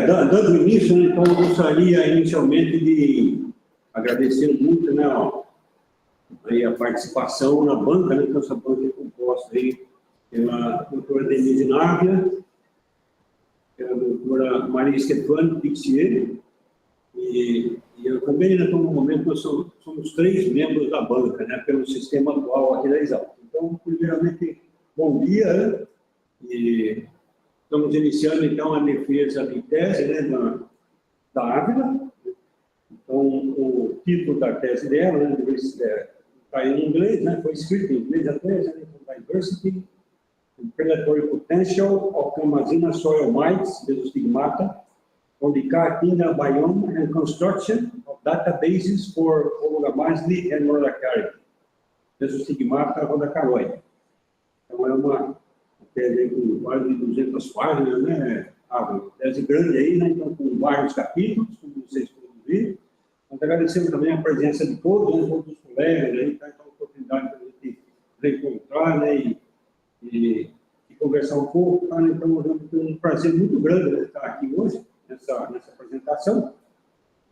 Dando início, né, então, eu gostaria inicialmente de agradecer muito, né, aí a participação na banca, né, que essa banca é composta aí pela doutora Denise Návia, pela doutora Maria Stefani Pixier, e eu também, né, no momento, nós somos 3 membros da banca, né, pelo sistema atual aqui da Exalc. Então, primeiramente, bom dia, né, e estamos iniciando, então, a defesa de tese, né, da Ávila. Então, o título da tese dela, né, está em inglês, né, foi escrito em inglês a tese, né, Diversity, Predatory Potential of Amazina Soil Mites, Mesostigmata, on the Caatinga Biome and Construction of Databases for Ologamastli and Rhodocari, Mesostigmata rhodocaroi. Então, é uma tese com quase 200 páginas, né? Uma tese grande aí, né? Então, com vários capítulos, como vocês podem ver. Nós agradecemos também a presença de todos, né? Todos os colegas aí, tá? Então, a oportunidade para a gente reencontrar, né? E conversar um pouco, tá? Então, é um prazer muito grande, né, estar aqui hoje, nessa apresentação.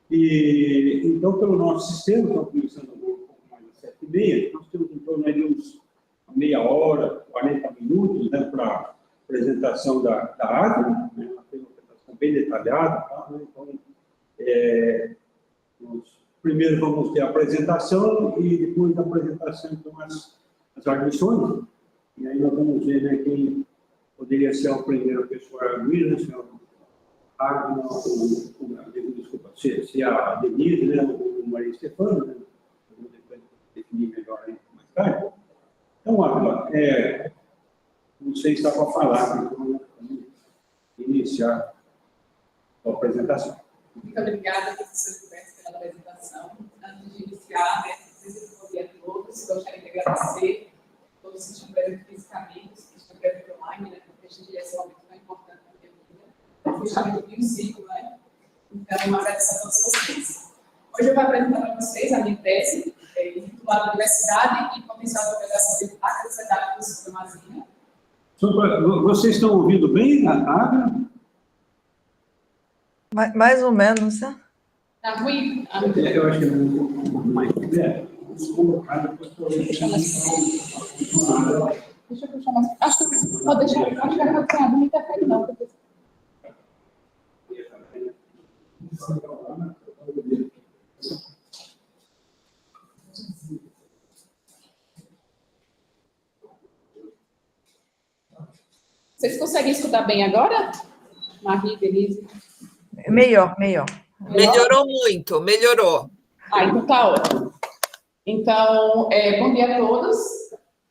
E, então, pelo nosso sistema, estamos começando um pouco mais às 7h30, nós temos em torno de uns meia hora, 40 minutos, né, para a apresentação da árvore, né, uma apresentação bem detalhada, tá, né, então, primeiro vamos ter a apresentação e depois da apresentação, então, as arguições, e aí nós vamos ver, né, quem poderia ser a primeira pessoa a arguir, né, se é desculpa, se a Denise, né, ou Maria Stefani, né, vamos depois definir melhor aí mais tarde. Então, Ávila, você estava a falar, então, vamos iniciar a apresentação. Muito obrigada, professor Gilberto, pela apresentação. Antes de iniciar, bom dia a todos. Gostaria de agradecer a todos que estão presentes fisicamente, que estão presentes online, né, porque a gente é um momento tão importante na minha vida, o fechamento de um ciclo, né? Então, uma agradeço a todos vocês. Hoje eu vou apresentar para vocês a minha tese, intitulada Diversidade e Potencial de Aplicação de Ácaros Edáficos da Amazônia. Vocês estão ouvindo bem a Ávila? Mais ou menos, né? Está ruim? Eu acho que não é um pouco mais. Deixa eu puxar mais. Acho que pode deixar. Acho que vai ficar não interfere, não. Vocês conseguem escutar bem agora? Marie, Denise? Melhor. Melhorou muito, melhorou. Então tá ótimo. Então, bom dia a todos.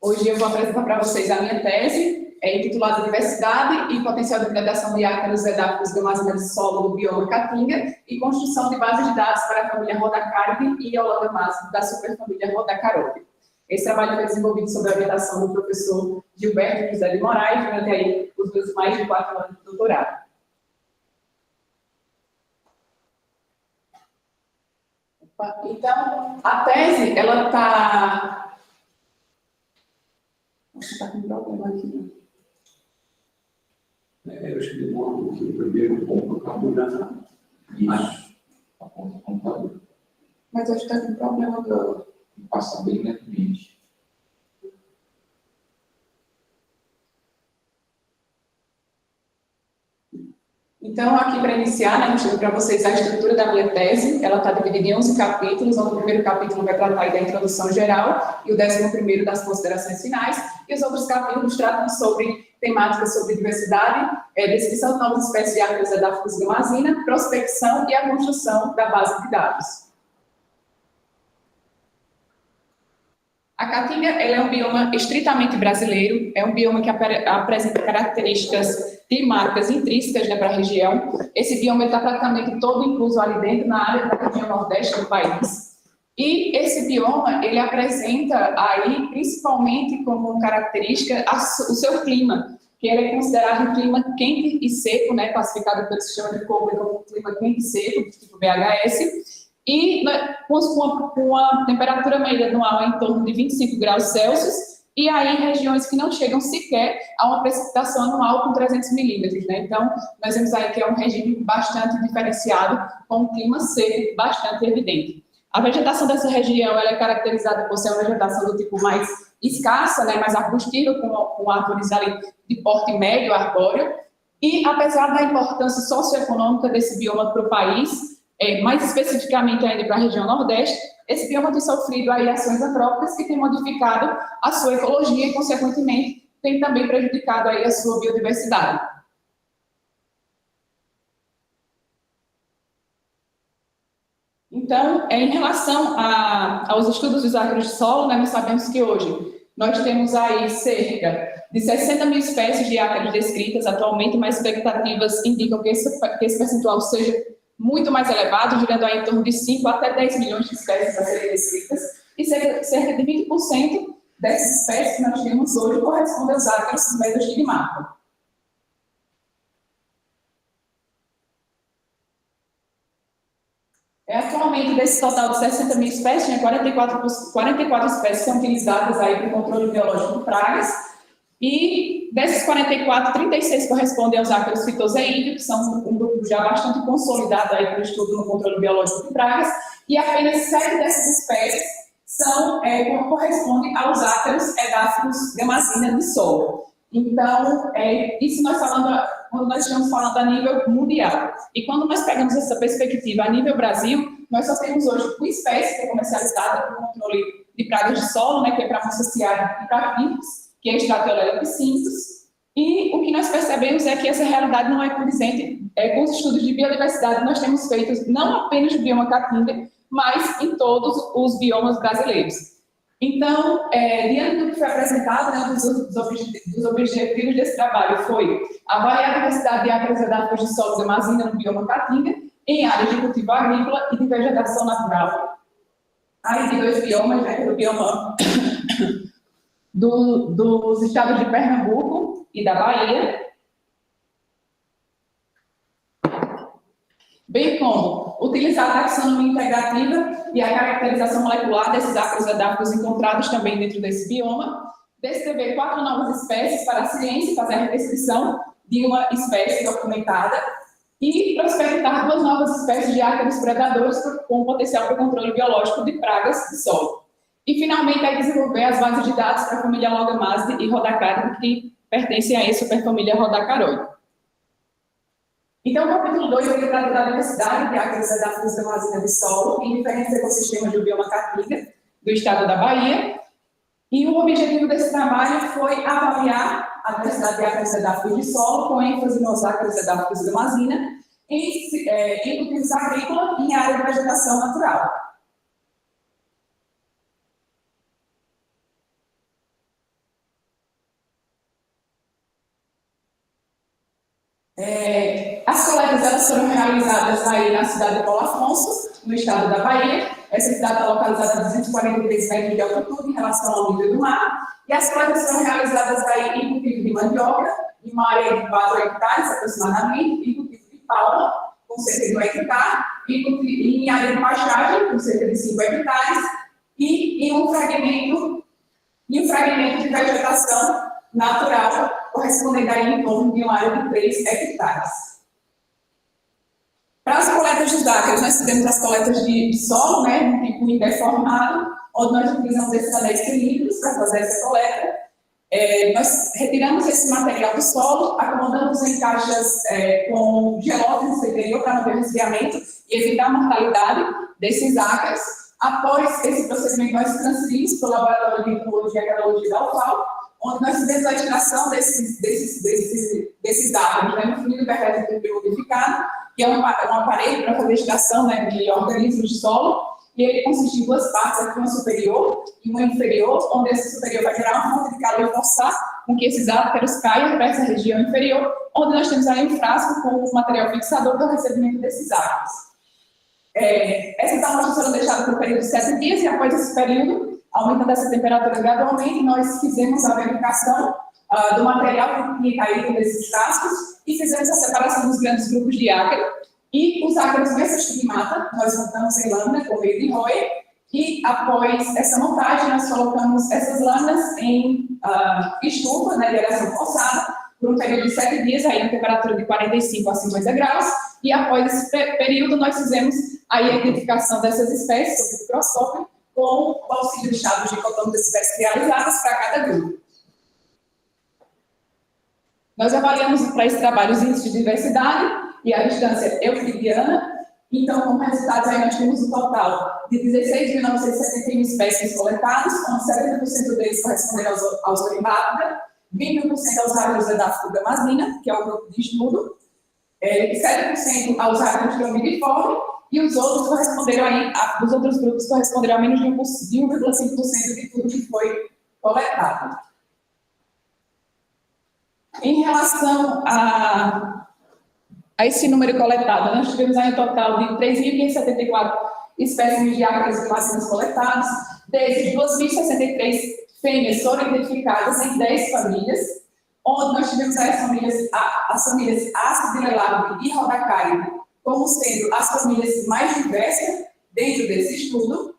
Hoje eu vou apresentar para vocês a minha tese, intitulada Diversidade e Potencial de Predação de Ácaros Edáficos da Amazônia de Solo do bioma Caatinga e construção de bases de dados para a família Rhodocari e Hologamass da superfamília Rhodocaroi. Esse trabalho foi desenvolvido sob a orientação do professor Gilberto José de Moraes, durante aí os meus mais de 4 anos de doutorado. Então, a tese, ela está... Acho que está com problema aqui. Eu acho que demora um pouquinho primeiro, pouco, acabou da... Isso. Mas acho que está com problema do... Passa bem lentamente. Então, aqui para iniciar, né, mostrando para vocês a estrutura da minha tese. Ela está dividida em 11 capítulos, onde o primeiro capítulo vai tratar da introdução geral e o 11º das considerações finais, e os outros capítulos tratam sobre temáticas sobre diversidade, descrição de novas espécies de ácaros edáficos da Amazônia, prospecção e a construção da base de dados. A Caatinga, ela é um bioma estritamente brasileiro, é um bioma que apresenta características climáticas intrínsecas, né, para a região. Esse bioma está praticamente todo incluso ali dentro, na área da região nordeste do país. E esse bioma, ele apresenta aí, principalmente como característica, o seu clima, que ele é considerado um clima quente e seco, né, classificado pelo sistema de Köppen como um clima quente e seco, tipo BHS, e com uma temperatura média anual em torno de 25 graus Celsius e aí regiões que não chegam sequer a uma precipitação anual com 300 milímetros, né? Então, nós vemos aí que é um regime bastante diferenciado, com um clima seco bastante evidente. A vegetação dessa região ela é caracterizada por ser uma vegetação do tipo mais escassa, né, mais arbustiva, com árvores ali de porte médio, arbóreo, e apesar da importância socioeconômica desse bioma para o país, mais especificamente ainda para a região Nordeste, esse bioma tem sofrido aí ações antrópicas que têm modificado a sua ecologia e, consequentemente, tem também prejudicado aí a sua biodiversidade. Então, em relação aos estudos dos ácaros de solo, né, nós sabemos que hoje nós temos aí cerca de 60 mil espécies de ácaros descritas atualmente, mas expectativas indicam que esse percentual seja muito mais elevado, girando aí em torno de 5 até 10 milhões de espécies a serem descritas, e cerca de 20% dessas espécies que nós temos hoje correspondem aos ácaros mesoestigmáticos. Atualmente, desse total de 60 mil espécies, né, 44 espécies são utilizadas aí para o controle biológico de pragas, e dessas 44, 36 correspondem aos ácaros fitoseídeos, que são um grupo já bastante consolidado aí para o estudo no controle biológico de pragas, e apenas 7 dessas espécies correspondem aos ácaros edáficos gamazina de solo. Então, isso quando nós estamos falando a nível mundial. E quando nós pegamos essa perspectiva a nível Brasil, nós só temos hoje uma espécie que é comercializada para o controle de pragas de solo, né, que é para associar e para fíficos, que é a Stratolella piscincus. E o que nós percebemos é que essa realidade não é condizente com os estudos de biodiversidade que nós temos feitos, não apenas no bioma Caatinga, mas em todos os biomas brasileiros. Então, diante do que foi apresentado, né, dos objetivos desse trabalho foi avaliar a diversidade de ácaros edáficos de solo gamazina no bioma Caatinga, em áreas de cultivo agrícola e de vegetação natural. Aí de 2 biomas, né, do bioma dos estados de Pernambuco e da Bahia, bem como utilizar a taxonomia integrativa e a caracterização molecular desses ácaros edáficos encontrados também dentro desse bioma, descrever 4 novas espécies para a ciência e fazer a descrição de uma espécie documentada e prospectar 2 novas espécies de ácaros predadores com potencial para o controle biológico de pragas de solo. E, finalmente, desenvolver as bases de dados para a família Logomasidae e Rhodocáridae, que pertencem a essa superfamília Rhodacaroide. Então, o capítulo 2 ele trata da diversidade de ácaros edáficos gamazina de solo em diferentes ecossistemas do bioma Caatinga, do estado da Bahia. E o objetivo desse trabalho foi avaliar a diversidade de ácaros edáficos de solo, com ênfase nos ácaros edáficos gamazina, em cultivos agrícola e em área de vegetação natural. As coletas elas foram realizadas aí na cidade de Paulo Afonso, no estado da Bahia. Essa cidade está localizada a 243 metros de altitude em relação ao nível do mar. E as coletas foram realizadas aí em cultivo de mandioca, em uma área de 4 hectares aproximadamente, em cultivo de palma, com cerca de 1 hectare, e em área de pastagem, com cerca de 5 hectares, e em um fragmento de vegetação natural, correspondendo aí em torno de uma área de 3 hectares. Para as coletas dos ácaros, nós temos as coletas de solo, né, um tipo indeformado, onde nós utilizamos esses anéis cilíndricos para fazer essa coleta. Nós retiramos esse material do solo, acomodamos em caixas com gelóis no interior para não ter resfriamento e evitar a mortalidade desses ácaros. Após esse procedimento, nós transferimos para o Laboratório de Ecologia e Agrologia da UFAL, onde nós fizemos a extração desses ácaros, né, no fluido vertébrico modificado, que é um aparelho para fazer extração, né, de organismos de solo, e ele consiste em 2 partes, aqui uma superior e uma inferior, onde essa superior vai gerar uma fonte de calor e forçar com que esses ácaros caiam para essa região inferior, onde nós temos aí um frasco com o material fixador para o recebimento desses ácaros. Essas amostras foram deixadas por um período de 7 dias, e após esse período, aumentando essa temperatura gradualmente, nós fizemos a verificação do material que tinha caído nesses frascos e fizemos a separação dos grandes grupos de ácaro. E os ácaros mesostigmata, nós montamos em lâmina com meio de roia, E, após essa montagem, nós colocamos essas lâminas em estufa, né, de aeração forçada, por um período de 7 dias, aí em temperatura de 45 a 50 graus, e após esse período nós fizemos aí a identificação dessas espécies sob o microscópio, com o auxílio de chaves dicotômicas especializadas para cada grupo. Nós avaliamos para esse trabalho os índices de diversidade e a distância euclidiana. Então, como resultados, aí nós temos um total de 16.971 espécies coletadas, com 70% deles correspondendo aos Orimbápida, 21% aos ácaros da fugamazina, que é o grupo de estudo, 7% aos ácaros dromidiforme, e os outros corresponderam aí, os outros grupos corresponderam a menos de 1,5% de tudo que foi coletado. Em relação a esse número coletado, nós tivemos aí um total de 3.574 espécimes de ácaros e mazinas coletadas, desde 2.063 fêmeas foram identificadas em 10 famílias, onde nós tivemos aí as famílias Acidilelardo e Rodacário como sendo as famílias mais diversas dentro desse estudo.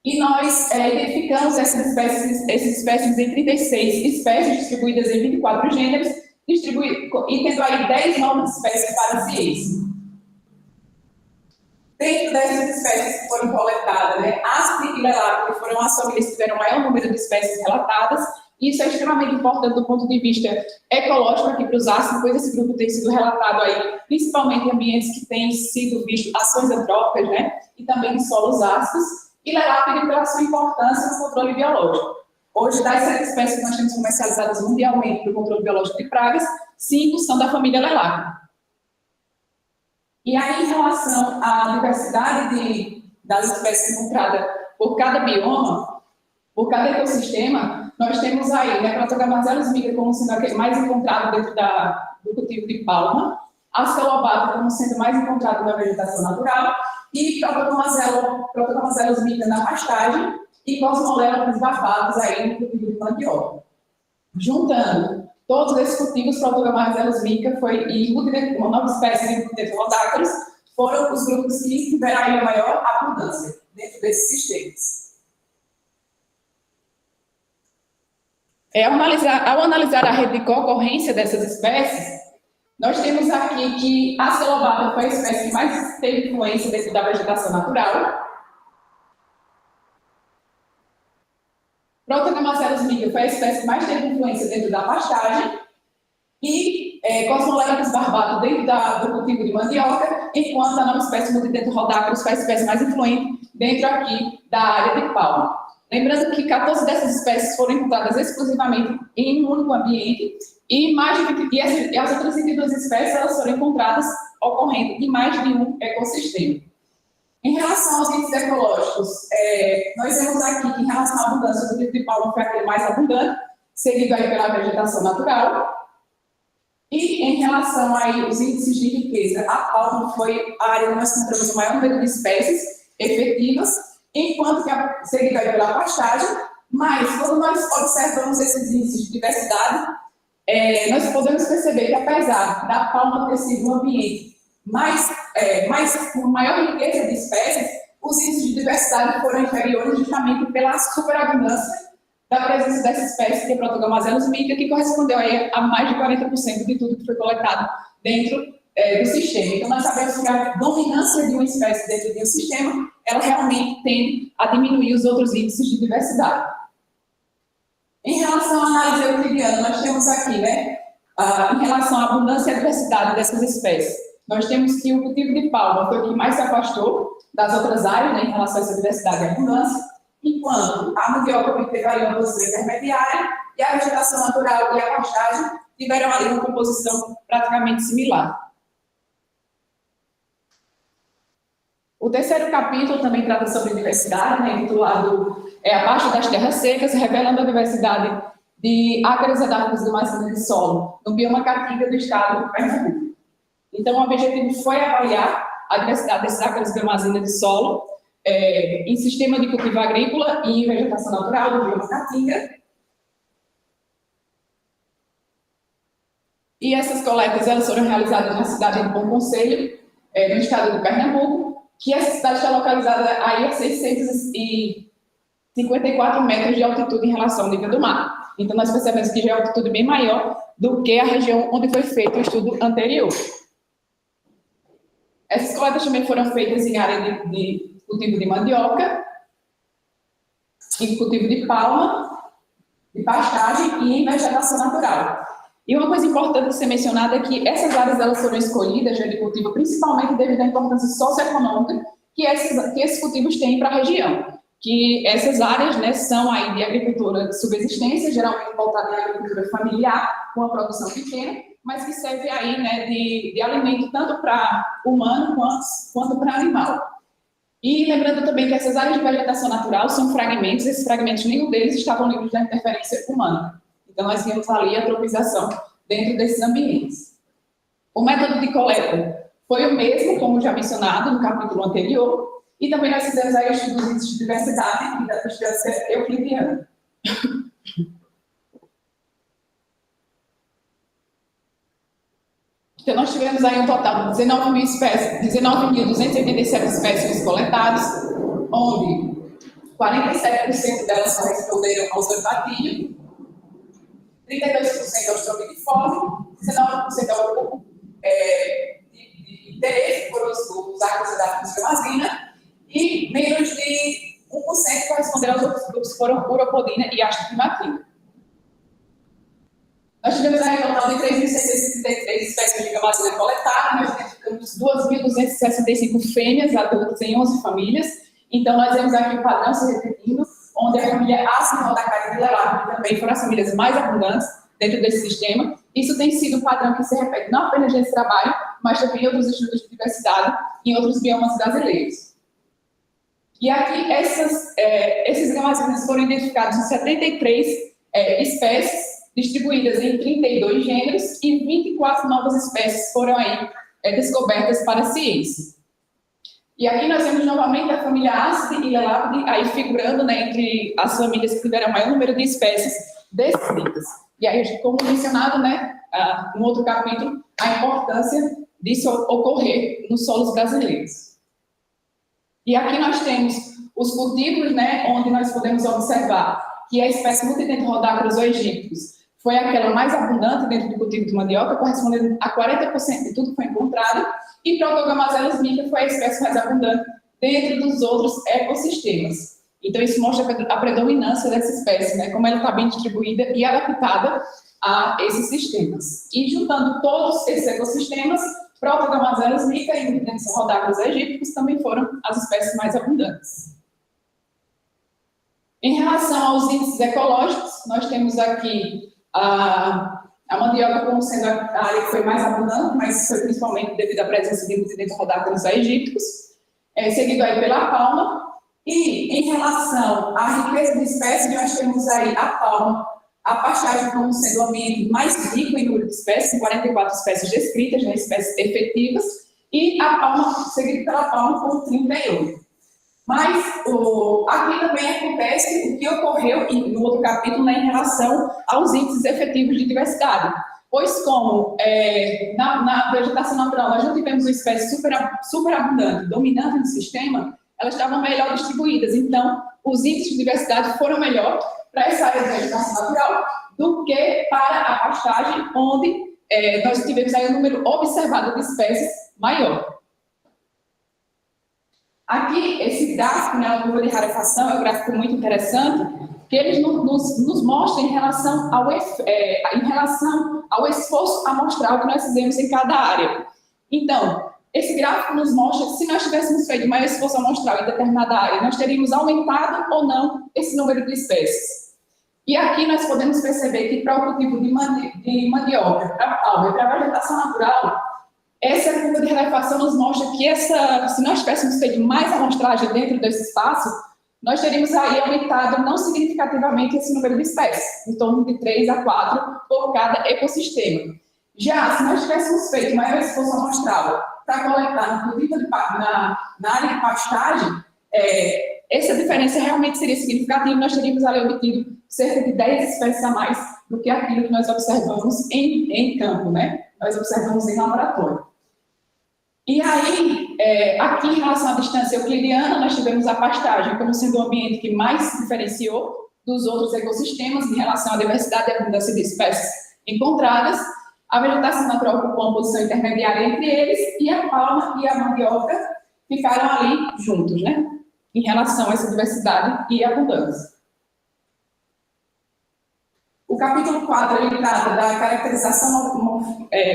E nós identificamos essas espécies em 36 espécies, distribuídas em 24 gêneros, e tendo aí 10 novas espécies para ciência. Dentro dessas espécies que foram coletadas, né, as Triquilelápida foram as famílias que tiveram o maior número de espécies relatadas. Isso é extremamente importante do ponto de vista ecológico aqui para os ácidos, pois esse grupo tem sido relatado aí, principalmente em ambientes que têm sido vistos ações antrópicas, né, e também em solos ácidos, e Lelápida pela sua importância no controle biológico. Hoje, das 7 espécies que nós temos comercializadas mundialmente para o controle biológico de pragas, 5 são da família Lelápida. E aí, em relação à diversidade das espécies encontradas por cada bioma, por cada ecossistema, nós temos aí, né, Protogamazellus migra como sendo aquele mais encontrado dentro do cultivo de palma, Astelobata como sendo mais encontrado na vegetação natural, e Protogamazellus migra na pastagem, e Cosmolepis barbatus aí no cultivo de mandioca. Juntando todos esses cultivos, Protogamazellus mica e uma nova espécie de Rodácaros foram os grupos que tiveram aí a maior abundância dentro desses sistemas. Ao analisar a rede de concorrência dessas espécies, nós temos aqui que a Celobata foi a espécie que mais teve influência dentro da vegetação natural. Protogamazellus mica foi a espécie que mais teve influência dentro da pastagem. E Cosmolepis barbatus dentro do cultivo de mandioca, enquanto a nova espécie Multidento Rodácaros foi a espécie mais influente dentro aqui da área de palma. Lembrando que 14 dessas espécies foram encontradas exclusivamente em um único ambiente e as outras 22 espécies elas foram encontradas ocorrendo em mais de um ecossistema. Em relação aos índices ecológicos, nós vemos aqui que em relação à abundância do tipo de palma foi aquele mais abundante, seguido aí pela vegetação natural. E em relação aí aos índices de riqueza, a palma foi a área onde nós encontramos o maior número de espécies efetivas, enquanto que seguida aí pela pastagem, mas quando nós observamos esses índices de diversidade, nós podemos perceber que apesar da palma ter sido um ambiente com maior riqueza de espécies, os índices de diversidade foram inferiores justamente pela superabundância da presença dessa espécie, que é Protogamazellus mica, que correspondeu aí a mais de 40% de tudo que foi coletado dentro do sistema. Então, nós sabemos que a dominância de uma espécie dentro de um sistema, ela realmente tende a diminuir os outros índices de diversidade. Em relação à análise euclidiana, nós temos aqui, né, em relação à abundância e à diversidade dessas espécies, nós temos que o cultivo de palma foi o que mais se afastou das outras áreas, né, em relação a essa diversidade e abundância, enquanto a mandioca obteve ali uma posição intermediária e a vegetação natural e a pastagem tiveram ali uma composição praticamente similar. O terceiro capítulo também trata sobre diversidade, né, intitulado Abaixo das Terras Secas, revelando a diversidade de ácaros edáficos de macina de solo no bioma caatinga do estado de Pernambuco. Então, o objetivo foi avaliar a diversidade desses ácaros de macina de solo em sistema de cultivo agrícola e em vegetação natural do bioma caatinga. E essas coletas elas foram realizadas na cidade de Bom Conselho, no estado de Pernambuco, que essa cidade está localizada aí a 654 metros de altitude em relação ao nível do mar. Então, nós percebemos que já é uma altitude bem maior do que a região onde foi feito o estudo anterior. Essas coletas também foram feitas em área de cultivo de mandioca, em cultivo de palma, de pastagem e em vegetação natural. E uma coisa importante ser mencionada é que essas áreas elas foram escolhidas de cultivo principalmente devido à importância socioeconômica que esses cultivos têm para a região. Que essas áreas, né, são aí de agricultura de subsistência, geralmente voltada à agricultura familiar, com a produção pequena, mas que serve aí, né, de alimento tanto para humano quanto para animal. E lembrando também que essas áreas de vegetação natural são fragmentos, esses fragmentos, nenhum deles estavam livres da interferência humana. Então, nós vimos ali a tropização dentro desses ambientes. O método de coleta foi o mesmo, como já mencionado no capítulo anterior, e também nós fizemos aí estudos de diversidade e da distância euclidiana. Então, nós tivemos aí um total de 19.287 espécies coletadas, onde 47% delas corresponderam ao olfatinho, 32% ao estrombifose, 19% ao de interesse por os ácidos da fosfomazina e menos de 1% corresponderam aos outros grupos que foram uropodina e astaglimatina. Nós tivemos aí um total de 3.633 espécies de gamazina coletadas, nós identificamos 2.265 fêmeas adultas em 11 famílias, então nós vemos aqui o padrão se repetindo, onde a família Acinodacaridia e Lelárdia também foram as famílias mais abundantes dentro desse sistema. Isso tem sido um padrão que se repete não apenas nesse trabalho, mas também em outros estudos de diversidade e em outros biomas brasileiros. E aqui, esses gamazinas foram identificados em 73 espécies, distribuídas em 32 gêneros, e 24 novas espécies foram aí descobertas para a ciência. E aqui nós temos novamente a família Acidae e Lelárdia, aí figurando, né, entre as famílias que tiveram maior número de espécies descritas. E aí, como mencionado, né, no outro capítulo, a importância disso ocorrer nos solos brasileiros. E aqui nós temos os cultivos, né, onde nós podemos observar que a espécie Multidente Rhodacros ou egípcios foi aquela mais abundante dentro do cultivo de mandioca, correspondendo a 40% de tudo que foi encontrado, e Protogamazellus mica foi a espécie mais abundante dentro dos outros ecossistemas. Então, isso mostra a predominância dessa espécie, né, como ela está bem distribuída e adaptada a esses sistemas. E juntando todos esses ecossistemas, Protogamazellus mica e Multidente Rhodacros egípcios também foram as espécies mais abundantes. Em relação aos índices ecológicos, nós temos aqui a mandioca como sendo a área que foi mais abundante, mas foi principalmente devido à presença de Multidente Rhodacros egípcios, seguido aí pela palma. E em relação à riqueza de espécies, nós temos aí a palma, a pastagem como sendo o ambiente mais rico em número de espécies, 44 espécies descritas, né, espécies efetivas, e a palma, seguido pela palma, com 38. Mas aqui também acontece o que ocorreu no outro capítulo, né, em relação aos índices efetivos de diversidade. Pois como na vegetação natural nós não tivemos uma espécie super abundante, dominante no sistema, elas estavam melhor distribuídas. Então, os índices de diversidade foram melhor para essa área de vegetação natural do que para a pastagem, onde nós tivemos aí um número observado de espécies maior. Aqui, esse gráfico, né, a curva de rarefação, é um gráfico muito interessante, que ele nos mostra em relação ao esforço amostral que nós fizemos em cada área. Então, esse gráfico nos mostra que se nós tivéssemos feito maior esforço amostral em determinada área, nós teríamos aumentado ou não esse número de espécies. E aqui nós podemos perceber que para o cultivo de mandioca, para a palma e para a vegetação natural, essa curva de rarefação nos mostra que se nós tivéssemos feito mais amostragem dentro desse espaço, nós teríamos aí aumentado não significativamente esse número de espécies, em torno de 3 a 4 por cada ecossistema. Já, se nós tivéssemos feito maior esforço amostral para coletar no cultivo na área de pastagem, essa diferença realmente seria significativa, nós teríamos ali obtido cerca de 10 espécies a mais do que aquilo que nós observamos em campo, né? Nós observamos em laboratório. E aí, aqui em relação à distância euclidiana, nós tivemos a pastagem como sendo o ambiente que mais se diferenciou dos outros ecossistemas em relação à diversidade e abundância de espécies encontradas. A vegetação natural ocupou uma posição intermediária entre eles e a palma e a mandioca ficaram ali juntos, né? Em relação a essa diversidade e abundância. O capítulo 4, ele trata da caracterização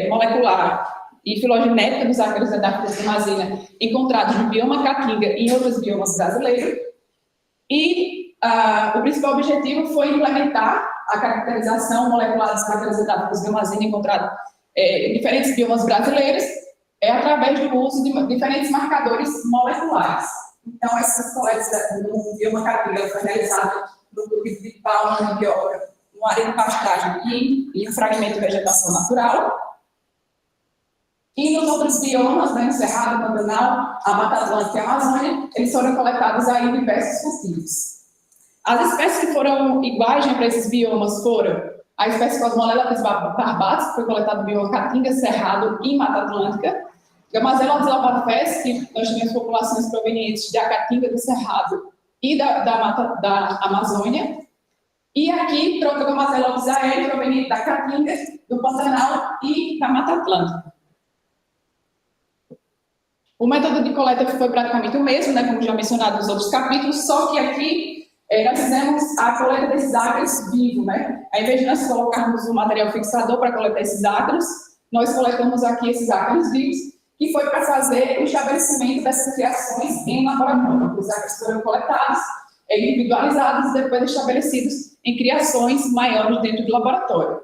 molecular e filogenética dos ácaros adáficos de Amazônia encontrados no bioma Caatinga e em outros biomas brasileiros. E o principal objetivo foi implementar a caracterização molecular dos ácaros adáficos de Amazônia encontrados em diferentes biomas brasileiros através do uso de diferentes marcadores moleculares. Então, essas coletas no bioma Caatinga foi realizada no cultivo de palma, mandioca, uma área de pastagem e um fragmento de vegetação natural. E nos outros biomas, né, Cerrado, Pantanal, a Mata Atlântica e a Amazônia, eles foram coletados aí em diversos cultivos. As espécies que foram iguais para esses biomas foram a espécie Cosmolelepis barbatus, que foi coletada no bioma Caatinga, Cerrado e Mata Atlântica, Gamazelotes lavafés, que nós tivemos populações provenientes da Caatinga, do Cerrado e da Amazônia. E aqui, Trocogamazelotes aéreos, provenientes da Caatinga, do Pantanal e da Mata Atlântica. O método de coleta foi praticamente o mesmo, né, como já mencionado nos outros capítulos, só que aqui nós fizemos a coleta desses ácaros vivos, né? Ao invés de nós colocarmos um material fixador para coletar esses ácaros, nós coletamos aqui esses ácaros vivos, que foi para fazer o estabelecimento dessas criações em laboratório. Os ácaros foram coletados, individualizados e depois estabelecidos em criações maiores dentro do laboratório.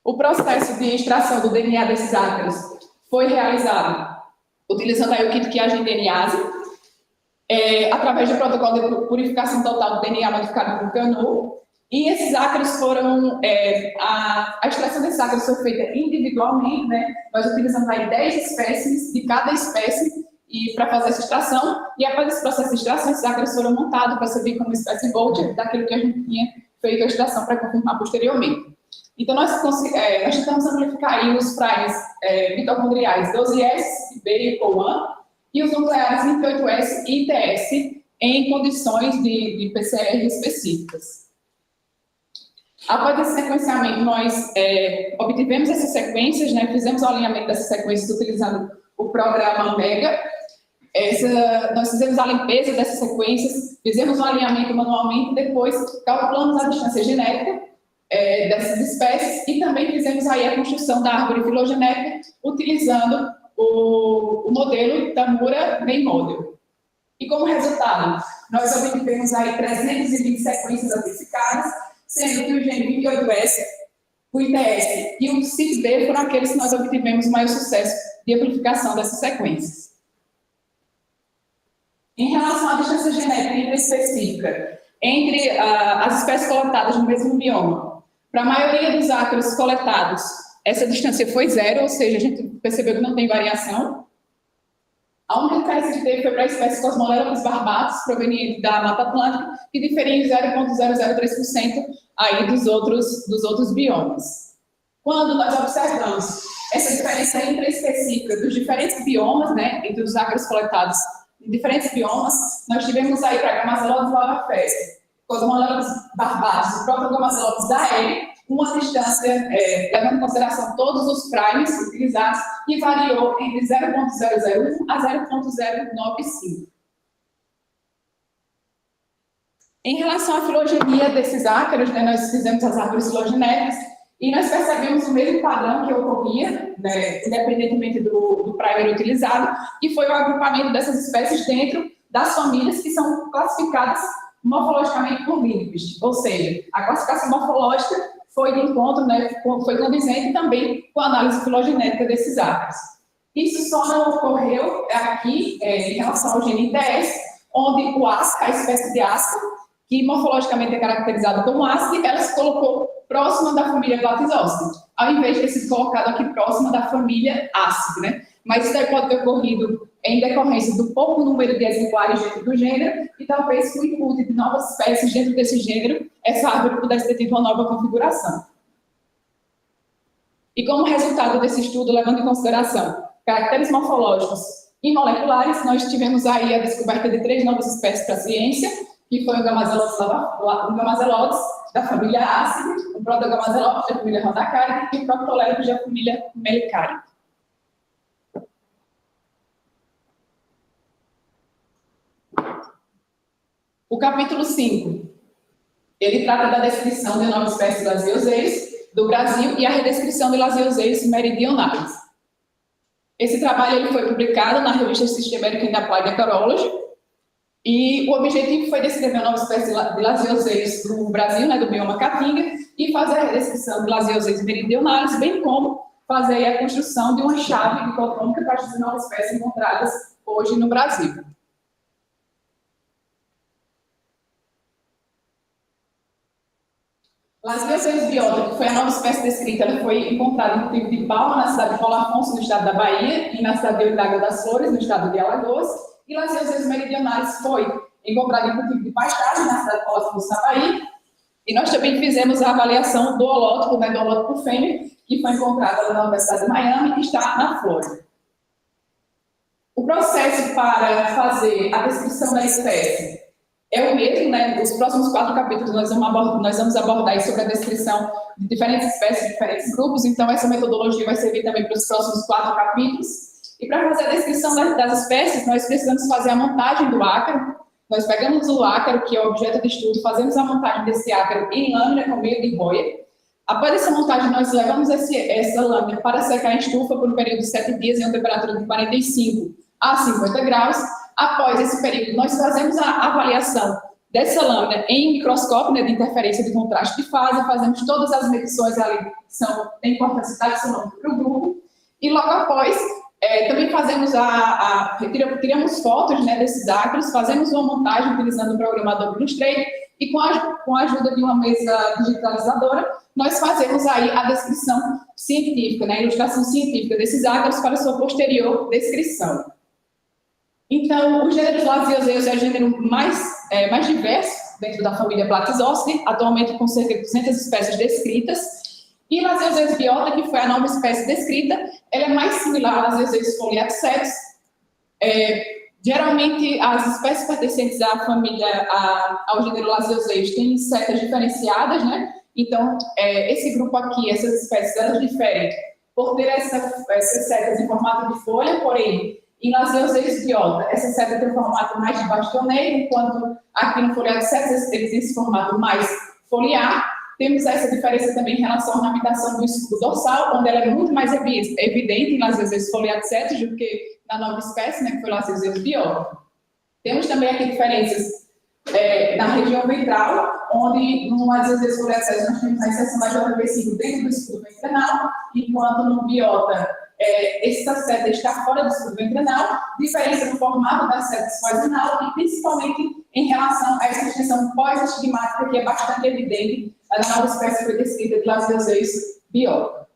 O processo de extração do DNA desses ácaros foi realizado utilizando a euquitoquiagendeniase, através do protocolo de purificação total do DNA modificado por Canu. E esses ácaros foram, a extração desses ácaros foi feita individualmente, né? Nós utilizamos aí 10 espécies de cada espécie para fazer essa extração, e após esse processo de extração, esses ácaros foram montados para servir como espécie Gold daquilo que a gente tinha feito a extração para confirmar posteriormente. Então, nós tentamos amplificar aí os primes mitocondriais 12S, B e COAN, e os nucleares 28S e ITS em condições de PCR específicas. Após esse sequenciamento, nós obtivemos essas sequências, né, fizemos o alinhamento dessas sequências utilizando o programa Omega. Nós fizemos a limpeza dessas sequências, fizemos o alinhamento manualmente, depois calculamos a distância genética dessas espécies e também fizemos aí a construção da árvore filogenética utilizando o modelo Tamura Main Model. E como resultado, nós obtivemos aí 320 sequências amplificadas, sendo que o gene 28S, o ITS e o CISB foram aqueles que nós obtivemos maior sucesso de amplificação dessas sequências. Em relação à distância genética intraespecífica entre as espécies coletadas no mesmo bioma, para a maioria dos ácaros coletados, essa distância foi 0, ou seja, a gente percebeu que não tem variação. A única diferença que teve foi para a espécie Cosmolelepis barbatus, proveniente da Mata Atlântica, que diferia em 0,003% aí dos outros biomas. Quando nós observamos essa diferença intraespecífica dos diferentes biomas, né, entre os ácaros coletados em diferentes biomas, nós tivemos aí para Gamazelotes lavafés, Cosmolelepis barbatus e próprio Gamazelotes aéreos, uma distância, levando em consideração todos os primes utilizados, que variou entre 0,001 a 0,095. Em relação à filogenia desses ácaros, né, nós fizemos as árvores filogenéticas e nós percebemos o mesmo padrão que ocorria, né, independentemente do primer utilizado, que foi o agrupamento dessas espécies dentro das famílias que são classificadas morfologicamente por Lindqvist, ou seja, a classificação morfológica foi de encontro, né, foi condizente também com a análise filogenética desses ácaros. Isso só não ocorreu aqui em relação ao gene ITS, onde o ASCA, a espécie de ASCA, que morfologicamente é caracterizada como ASCII, ela se colocou próxima da família Blattizócide, ao invés de ter sido colocado aqui próxima da família ASCII, né? Mas isso pode ter ocorrido em decorrência do pouco número de exemplares dentro do gênero e talvez com o input de novas espécies dentro desse gênero, essa árvore pudesse ter tido uma nova configuração. E como resultado desse estudo, levando em consideração caracteres morfológicos e moleculares, nós tivemos aí a descoberta de 3 novas espécies para a ciência, que foi o Gamazelotes da família Ácido, o Protogamazelotes da família Rhodocari e o Proctolepis da família Melicari. O capítulo 5, ele trata da descrição de novas espécies de Lasioseiros do Brasil e a redescrição de Lasioseiros meridionais. Esse trabalho ele foi publicado na revista Systematic and Applied Ecology, e o objetivo foi descrever a nova espécie de Lasioseiros do Brasil, né, do bioma Caatinga, e fazer a redescrição de Lasioseiros meridionais, bem como fazer a construção de uma chave dicotômica para as novas espécies encontradas hoje no Brasil. Lasioseiros biota, que foi a nova espécie descrita, ela foi encontrada em cultivo de palma na cidade de Paulo Afonso, no estado da Bahia, e na cidade de Olinda das Flores, no estado de Alagoas. E Lasioseiros meridionais foi encontrada em cultivo de pastagem na cidade de Paulo Afonso, na Bahia. E nós também fizemos a avaliação do holótipo, né, do holótipo fêmea, que foi encontrada na Universidade de Miami e está na Flórida. O processo para fazer a descrição da espécie é o mesmo, né? Nos próximos 4 capítulos nós vamos abordar aí sobre a descrição de diferentes espécies, de diferentes grupos, então essa metodologia vai servir também para os próximos 4 capítulos. E para fazer a descrição das espécies, nós precisamos fazer a montagem do ácaro. Nós pegamos o ácaro, que é o objeto de estudo, fazemos a montagem desse ácaro em lâmina com meio de boia. Após essa montagem, nós levamos essa lâmina para secar em estufa por um período de 7 dias em uma temperatura de 45 a 50 graus. Após esse período, nós fazemos a avaliação dessa lâmina em microscópio, né, de interferência de contraste de fase, fazemos todas as medições ali que têm importância taxonômica para o grupo, e logo após, também fazemos tiramos fotos, né, desses ácaros, fazemos uma montagem utilizando o programador Illustrator, e com a ajuda de uma mesa digitalizadora, nós fazemos aí a descrição científica, né, a ilustração científica desses ácaros para sua posterior descrição. Então, o gênero Lasioseiros é o gênero mais diverso dentro da família Platyzócidae, atualmente com cerca de 200 espécies descritas. E Lasioseiros biota, que foi a nova espécie descrita, ela é mais similar a Lasioseiros foliacetus. Geralmente, as espécies pertencentes à família, ao gênero Lasioseiros, têm setas diferenciadas, né? Então, esse grupo aqui, essas espécies, elas diferem por ter essas setas em formato de folha, porém, em Lasioseiros biota, essa seta tem um formato mais de bastioneiro, enquanto aqui no foliacetus eles têm esse formato mais foliar. Temos essa diferença também em relação à ornamentação do escudo dorsal, onde ela é muito mais evidente em Lasioseiros foliacetus do que na nova espécie, né, que foi Lasioseiros biota. Temos também aqui diferenças na região ventral, onde no Lasioseiros foliacetus nós temos a inserção da JB5 dentro do escudo ventral, enquanto no biota essa seta está fora do escudo ventral, diferença no formato da seta esfasinal e principalmente em relação a essa extensão pós-estigmática que é bastante evidente na nova espécie que foi descrita de Lasioseiros biota.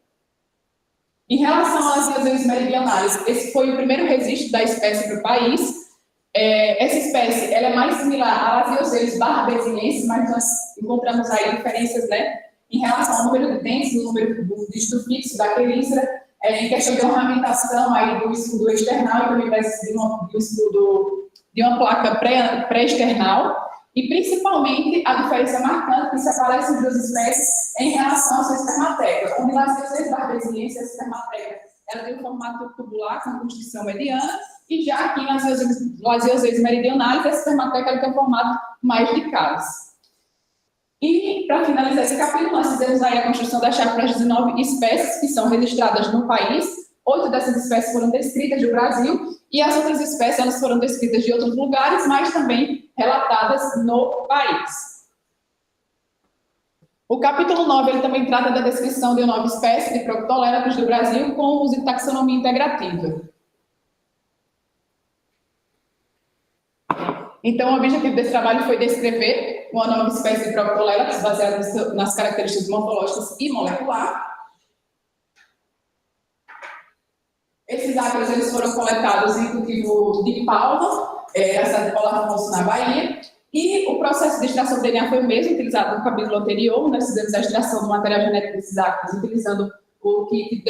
Em relação a Lasioseiros meridionais, esse foi o primeiro registro da espécie para o país. Essa espécie ela é mais similar a Lasioseiros barbesiensis, mas nós encontramos aí diferenças, né, em relação ao número de dentes, no número do dígito fixo da quelícera, em questão de ornamentação aí do escudo external e também de uma placa pré-external, e principalmente a diferença marcante que separa essas duas espécies em relação à sua espermateca. Onde Lasioseiros barbesiensis, a espermateca, ela tem um formato tubular com constrição mediana, e já aqui em Lasioseiros meridionais, a espermateca ela tem um formato mais de cálice. E, para finalizar esse capítulo, nós fizemos aí a construção da chave para as 19 espécies que são registradas no país. 8 dessas espécies foram descritas do Brasil e as outras espécies elas foram descritas de outros lugares, mas também relatadas no país. O capítulo 9 ele também trata da descrição de uma nova espécie de Proctolepis do Brasil com o uso de taxonomia integrativa. Então, o objetivo desse trabalho foi descrever uma nova espécie de Proctolepis baseada nas características morfológicas e molecular. Esses ácaros eles foram coletados em cultivo de palma, na cidade de Paulo Afonso, na Bahia, e o processo de extração do DNA foi o mesmo utilizado no capítulo anterior. Nós fizemos a extração do material genético desses ácaros utilizando o kit